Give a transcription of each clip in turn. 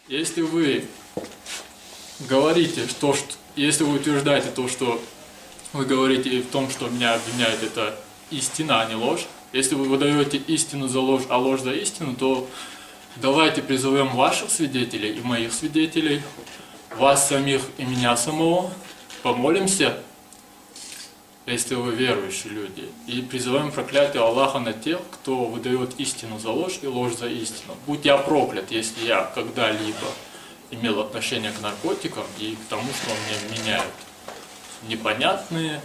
Если вы говорите, если вы утверждаете то, что вы говорите в том, что меня обвиняют, это истина, а не ложь. Если вы выдаете истину за ложь, а ложь за истину, то давайте призовем ваших свидетелей и моих свидетелей, вас самих и меня самого, помолимся, если вы верующие люди, и призываем проклятие Аллаха на тех, кто выдает истину за ложь и ложь за истину. Будь я проклят, если я когда-либо имел отношение к наркотикам и к тому, что мне меняют непонятные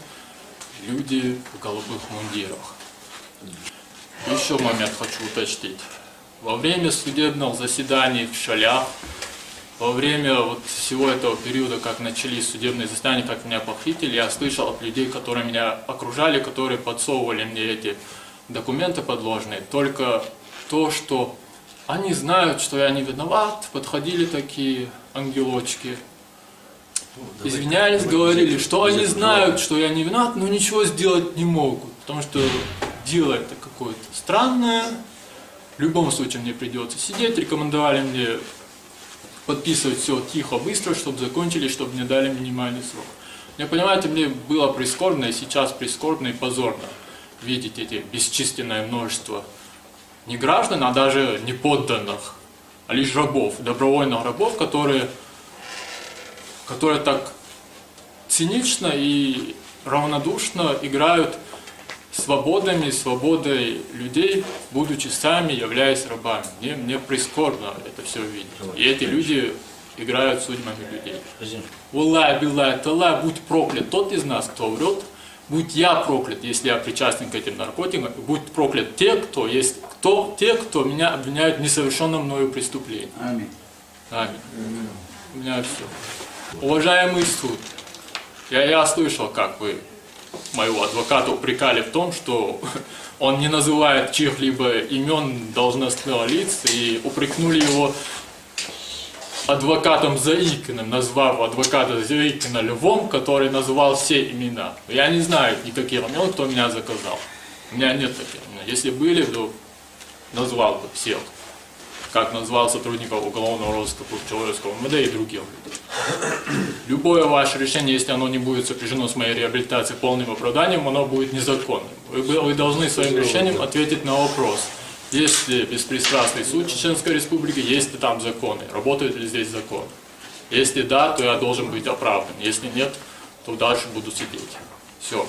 люди в голубых мундирах. Еще момент хочу уточнить. Во время судебных заседаний в Шалях, во время всего этого периода, как начались судебные заседания, как меня похитили, я слышал от людей, которые меня окружали, которые подсовывали мне эти документы подложные, только то, что они знают, что я не виноват, подходили такие ангелочки, извинялись, говорили, что они знают, что я не виноват, но ничего сделать не могут, потому что дело это какое-то странное, в любом случае мне придется сидеть, рекомендовали мне подписывать все тихо, быстро, чтобы закончили, чтобы мне дали минимальный срок. Я понимаю, это мне было прискорбно, и сейчас прискорбно и позорно видеть эти бесчисленное множество не граждан, а даже не подданных, а лишь рабов, добровольных рабов, которые так цинично и равнодушно играют свободой людей, будучи сами являясь рабами. Мне прискорбно это все видеть. И эти люди играют судьбами людей. Валлах, биллах, таллах, будь проклят тот из нас, кто врет, будь я проклят, если я причастен к этим наркотикам, будь проклят те, кто кто меня обвиняют в несовершенном мною преступлении. Аминь. Аминь. У меня все. Уважаемый суд, я слышал, как вы моего адвоката упрекали в том, что он не называет чьих-либо имен должностных лиц, и упрекнули его адвокатом Заикиным, назвав адвоката Заикина львом, который называл все имена. Я не знаю никаких имен, кто меня заказал. У меня нет таких имен. Если были, то назвал бы всех, как назвал сотрудников уголовного розыска Человеческого МВД и других людей. Любое ваше решение, если оно не будет сопряжено с моей реабилитацией полным оправданием, оно будет незаконным. Вы должны своим решением ответить на вопрос, есть ли беспристрастный суд Чеченской Республики, есть ли там законы, работает ли здесь закон. Если да, то я должен быть оправдан, если нет, то дальше буду сидеть. Все.